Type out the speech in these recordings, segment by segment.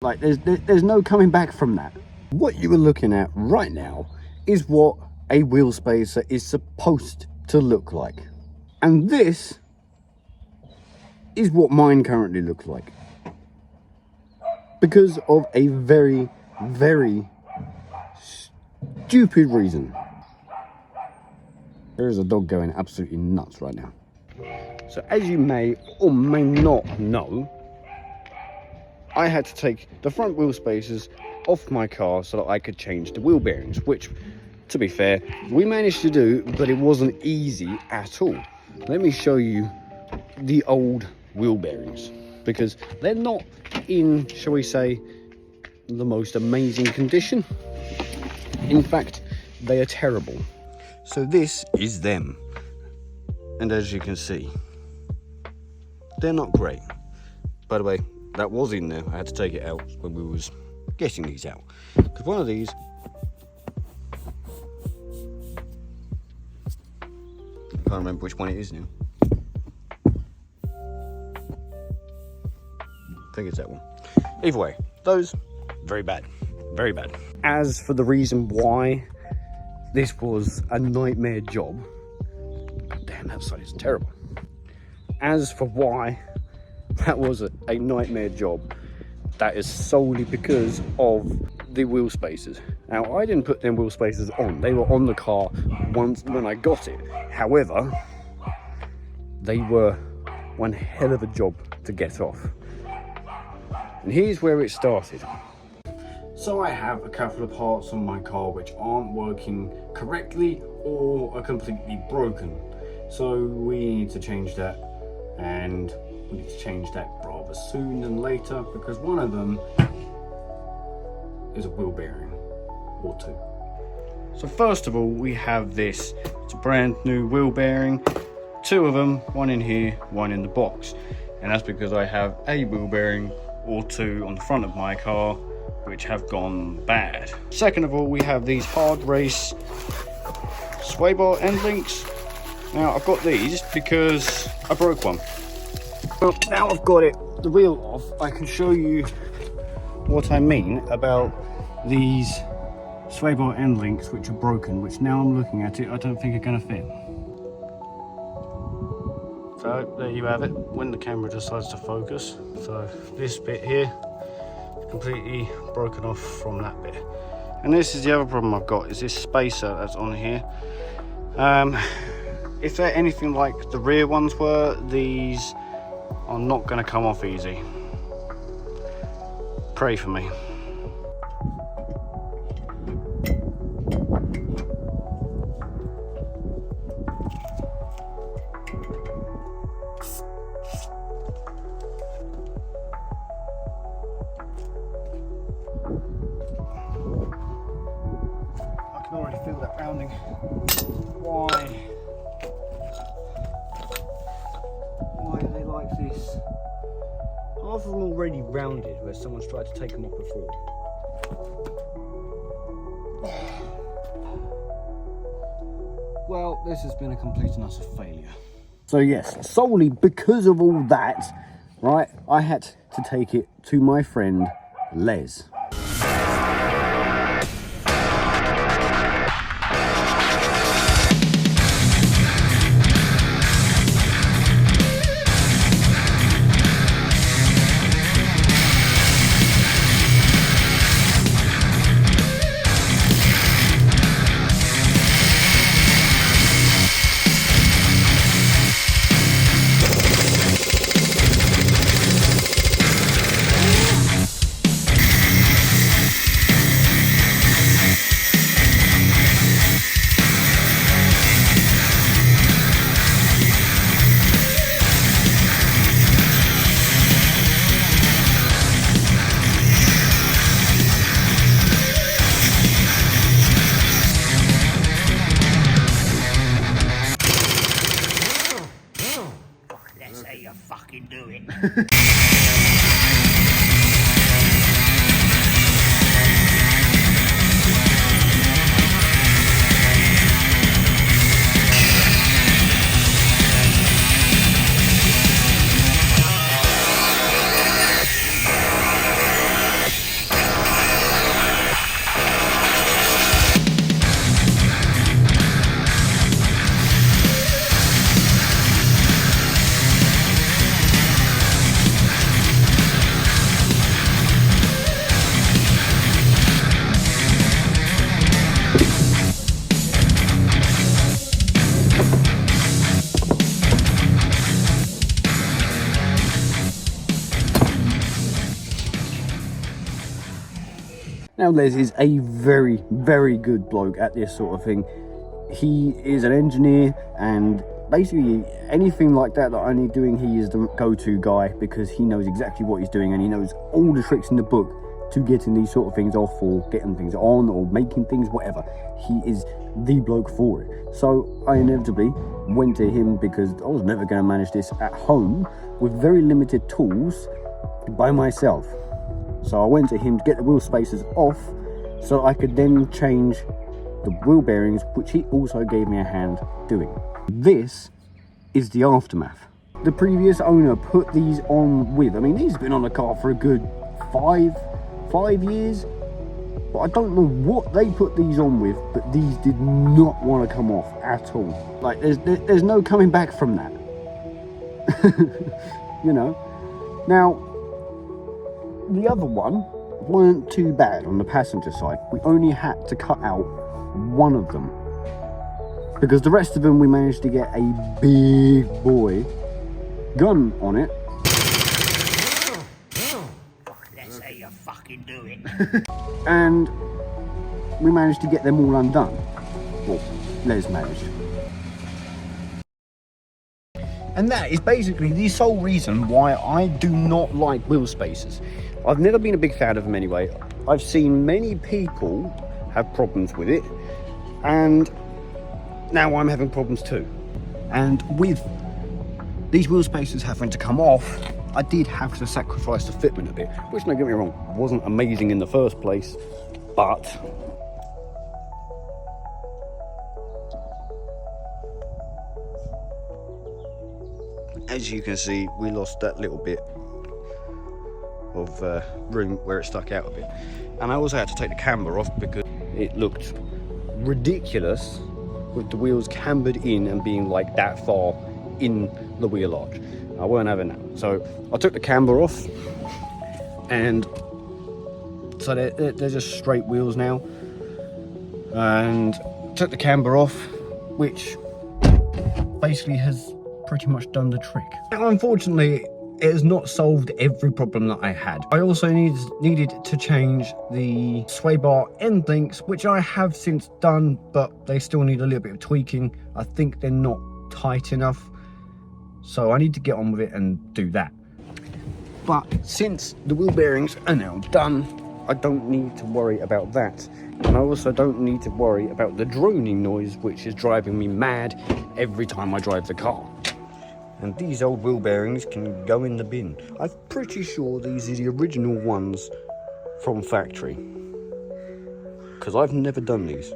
Like, there's no coming back from that. What you are looking at right now is what a wheel spacer is supposed to look like. And this is what mine currently looks like. Because of a very, very stupid reason. There is a dog going absolutely nuts right now. So as you may or may not know, I had to take the front wheel spacers off my car so that I could change the wheel bearings, which, to be fair, we managed to do, but it wasn't easy at all. Let me show you the old wheel bearings, because they're not in, shall we say, the most amazing condition. In fact, they are terrible. So this is them, and as you can see, they're not great. By the way, that was in there. I had to take it out when we was getting these out, because one of these, I can't remember which one it is now. I think it's that one. Either way, those, very bad, very bad. As for the reason why this was a nightmare job, damn, that side is terrible. As for why that was a nightmare job, that is solely because of the wheel spacers. Now, I didn't put them wheel spacers on. They were on the car once when I got it. However, they were one hell of a job to get off. And here's where it started. So I have a couple of parts on my car which aren't working correctly or are completely broken. So we need to change that, and we need to change that rather soon than later, because one of them is a wheel bearing or two. So first of all, we have this. It's a brand new wheel bearing. Two of them, one in here, one in the box. And that's because I have a wheel bearing or two on the front of my car which have gone bad. Second of all, we have these hard race sway bar end links. Now I've got these because I broke one. Well, now I've got the wheel off, I can show you what I mean about these sway bar end links which are broken, which now I'm looking at it, I don't think are going to fit. So there you have it, when the camera decides to focus. So this bit here is completely broken off from that bit. And this is the other problem I've got, is this spacer that's on here. If they're anything like the rear ones were, these are not going to come off easy. Pray for me. I can already feel that rounding. Why are they like this? Half of them already rounded where someone's tried to take them off before. Well, this has been a complete and utter failure. So yes, solely because of all that, right, I had to take it to my friend Les. Now Les is a very, very good bloke at this sort of thing. He is an engineer, and basically anything like that I need doing, he is the go-to guy, because he knows exactly what he's doing and he knows all the tricks in the book to getting these sort of things off, or getting things on, or making things, whatever. He is the bloke for it. So I inevitably went to him because I was never going to manage this at home with very limited tools by myself. So I went to him to get the wheel spacers off so I could then change the wheel bearings, which he also gave me a hand doing. This is the aftermath. The previous owner put these on with, I mean, these have been on the car for a good five years, but I don't know what they put these on with, but these did not want to come off at all. Like, there's no coming back from that. You know. Now, the other one weren't too bad on the passenger side. We only had to cut out one of them, because the rest of them we managed to get a big boy gun on it. That's how you fucking do it. And we managed to get them all undone. Well, Les managed. And that is basically the sole reason why I do not like wheel spacers. I've never been a big fan of them anyway. I've seen many people have problems with it, and now I'm having problems too. And with these wheel spacers having to come off, I did have to sacrifice the fitment a bit, which, don't get me wrong, wasn't amazing in the first place, but as you can see, we lost that little bit of room where it stuck out a bit. And I also had to take the camber off because it looked ridiculous with the wheels cambered in and being like that far in the wheel arch. I weren't having that. So I took the camber off, and so they're just straight wheels now. And took the camber off, which basically has pretty much done the trick. Now, unfortunately, it has not solved every problem that I had. I also needed to change the sway bar end links, which I have since done, but they still need a little bit of tweaking. I think they're not tight enough, so I need to get on with it and do that. But since the wheel bearings are now done, I don't need to worry about that. And I also don't need to worry about the droning noise, which is driving me mad every time I drive the car. And these old wheel bearings can go in the bin. I'm pretty sure these are the original ones from factory, because I've never done these.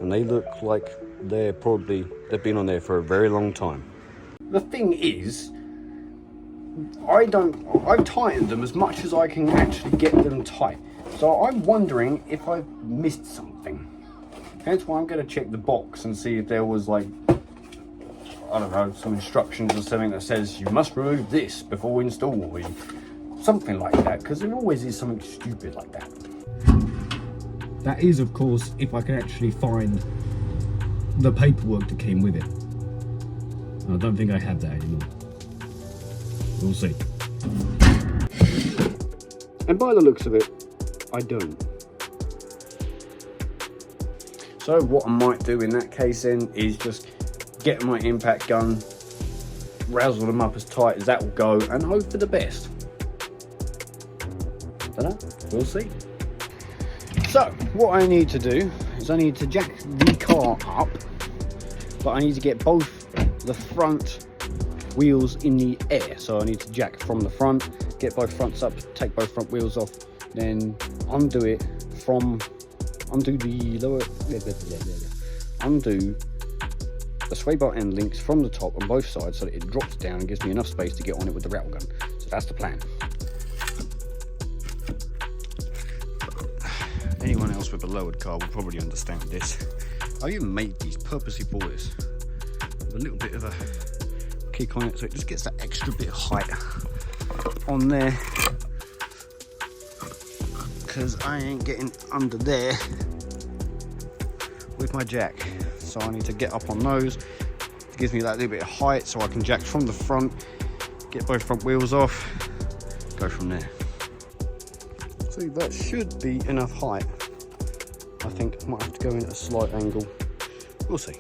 And they look like they've been on there for a very long time. The thing is, I've tightened them as much as I can actually get them tight. So I'm wondering if I've missed something. Hence why I'm going to check the box and see if there was, like, I don't know, some instructions or something that says you must remove this before installing, something like that, because there always is something stupid like that. That is, of course, if I can actually find the paperwork that came with it. I don't think I have that anymore. We'll see. And by the looks of it, I don't. So what I might do in that case then is just get my impact gun, razzle them up as tight as that will go, and hope for the best. Dunno, we'll see. So what I need to do is I need to jack the car up, but I need to get both the front wheels in the air. So I need to jack from the front, get both fronts up, take both front wheels off, then undo the lower, undo the sway bar end links from the top on both sides so that it drops down and gives me enough space to get on it with the rattle gun. So that's the plan. Anyone else with a lowered car will probably understand this. I even made these purposely for this, with a little bit of a kick on it so it just gets that extra bit of height on there, because I ain't getting under there with my jack. So I need to get up on those. It gives me that little bit of height so I can jack from the front, get both front wheels off, go from there. So that should be enough height. I think I might have to go in at a slight angle. We'll see.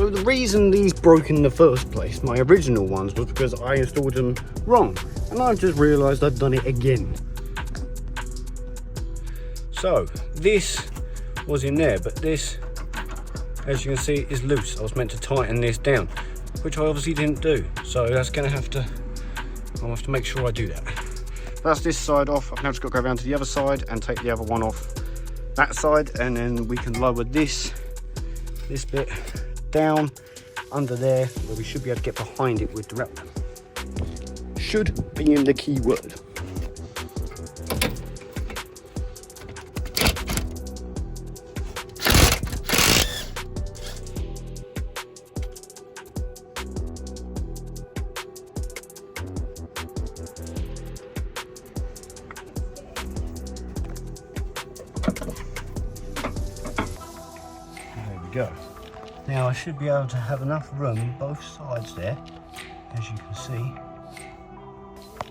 The reason these broke in the first place, my original ones, was because I installed them wrong, and I've just realised I've done it again. So this was in there, but this, as you can see, is loose. I was meant to tighten this down, which I obviously didn't do, so that's going to have to, I'll have to make sure I do that. That's this side off. I've now just got to go around to the other side and take the other one off that side, and then we can lower this bit down under there, where we should be able to get behind it with the wrap. Should be in the key word. There we go. Now I should be able to have enough room both sides there, as you can see,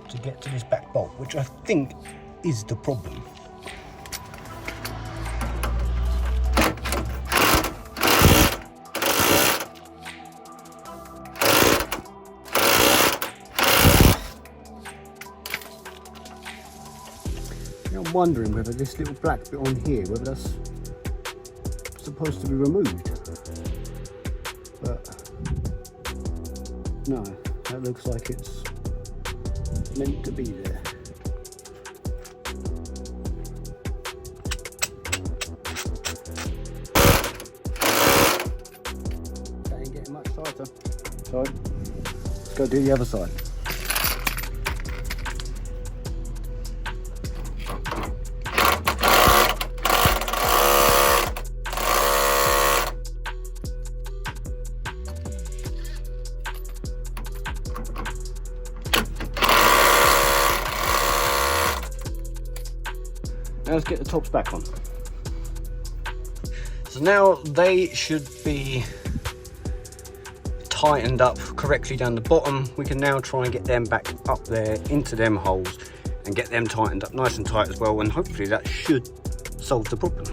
to get to this back bolt, which I think is the problem. Now I'm wondering whether this little black bit on here, whether that's supposed to be removed. But no, that looks like it's meant to be there. That ain't getting much tighter. So let's go do the other side. Now let's get the tops back on. So now they should be tightened up correctly down the bottom. We can now try and get them back up there into them holes and get them tightened up nice and tight as well, and hopefully that should solve the problem.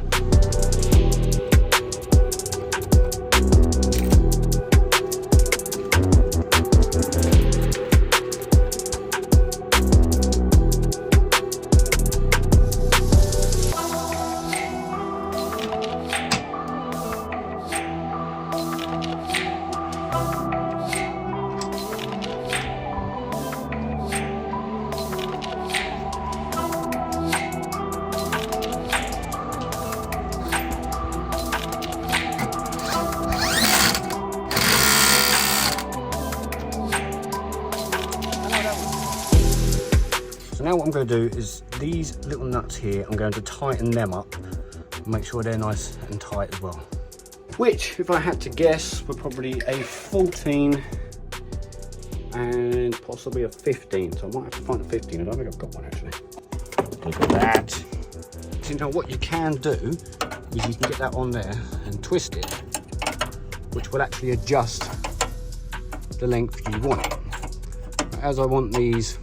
So now what I'm going to do is these little nuts here, I'm going to tighten them up, make sure they're nice and tight as well. Which, if I had to guess, were probably a 14 and possibly a 15. So I might have to find a 15. I don't think I've got one actually. Look at that. So now what you can do is you can get that on there and twist it, which will actually adjust the length you want it. As I want these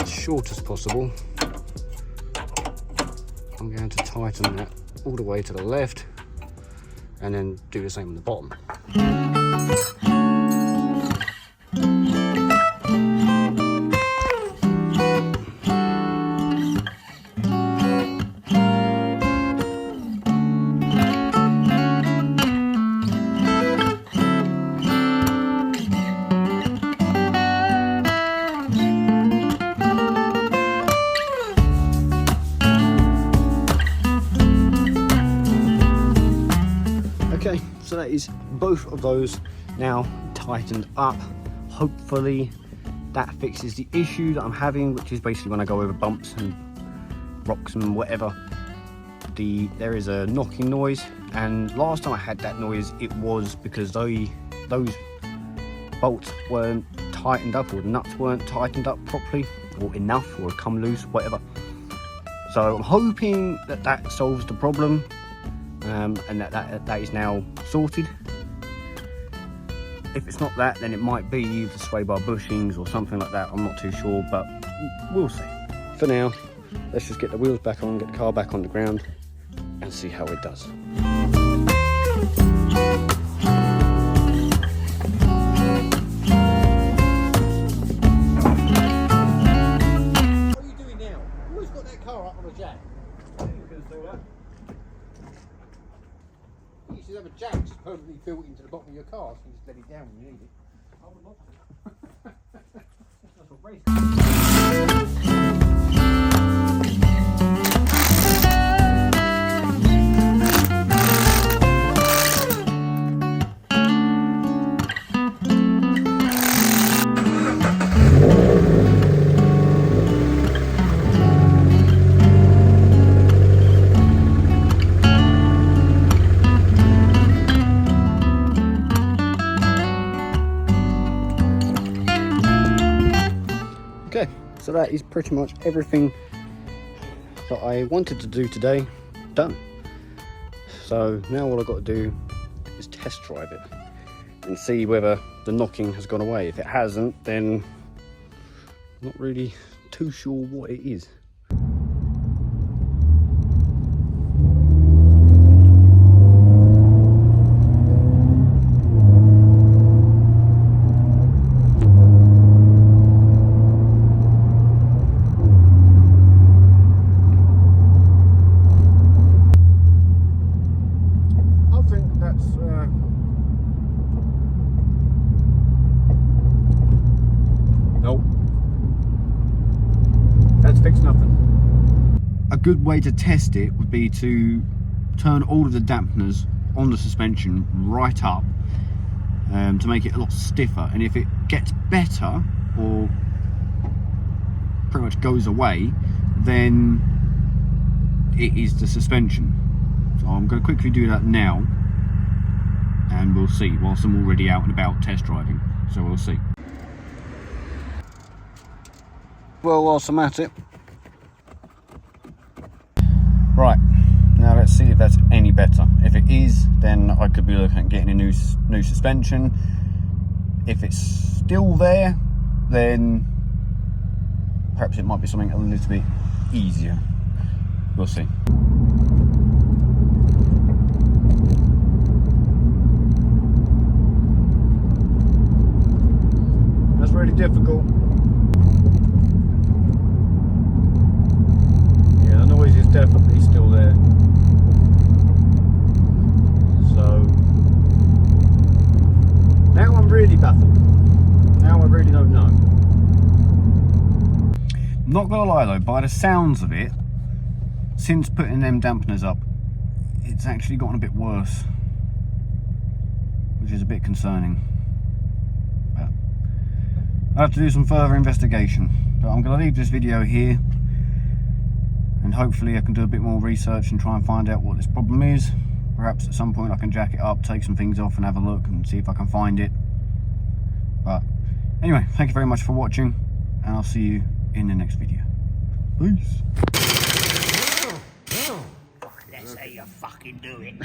as short as possible, I'm going to tighten that all the way to the left and then do the same on the bottom. so that is both of those now tightened up. Hopefully that fixes the issue that I'm having, which is basically when I go over bumps and rocks and whatever, there is a knocking noise. And last time I had that noise, it was because those bolts weren't tightened up, or the nuts weren't tightened up properly or enough, or come loose, whatever. So I'm hoping that that solves the problem, and that is now sorted. If it's not that, then it might be the sway bar bushings or something like that. I'm not too sure, but we'll see. For now, let's just get the wheels back on, get the car back on the ground, and see how it does. What are you doing now? You always got that car up on a jack. You should have a jack just permanently built into the bottom of your car, so you just let it down when you need it. I would love to. That's what race. Okay, so that is pretty much everything that I wanted to do today done. So now all I've got to do is test drive it and see whether the knocking has gone away. If it hasn't, then I'm not really too sure what it is. Nope, that's fixed nothing. A good way to test it would be to turn all of the dampeners on the suspension right up, to make it a lot stiffer, and if it gets better or pretty much goes away, then it is the suspension. So I'm going to quickly do that now, and we'll see, whilst I'm already out and about test driving, so we'll see. Well, whilst I'm at it, right, now let's see if that's any better. If it is, then I could be looking at getting a new suspension. If it's still there, then perhaps it might be something a little bit easier. We'll see. That's really difficult. Yeah, the noise is definitely still there. So now I'm really baffled. Now I really don't know. Not gonna lie though, by the sounds of it, since putting them dampeners up, it's actually gotten a bit worse, which is a bit concerning. But I'll have to do some further investigation. But I'm going to leave this video here, and hopefully I can do a bit more research and try and find out what this problem is. Perhaps at some point I can jack it up, take some things off and have a look and see if I can find it. But anyway, thank you very much for watching, and I'll see you in the next video. Peace. That's how you fucking do it.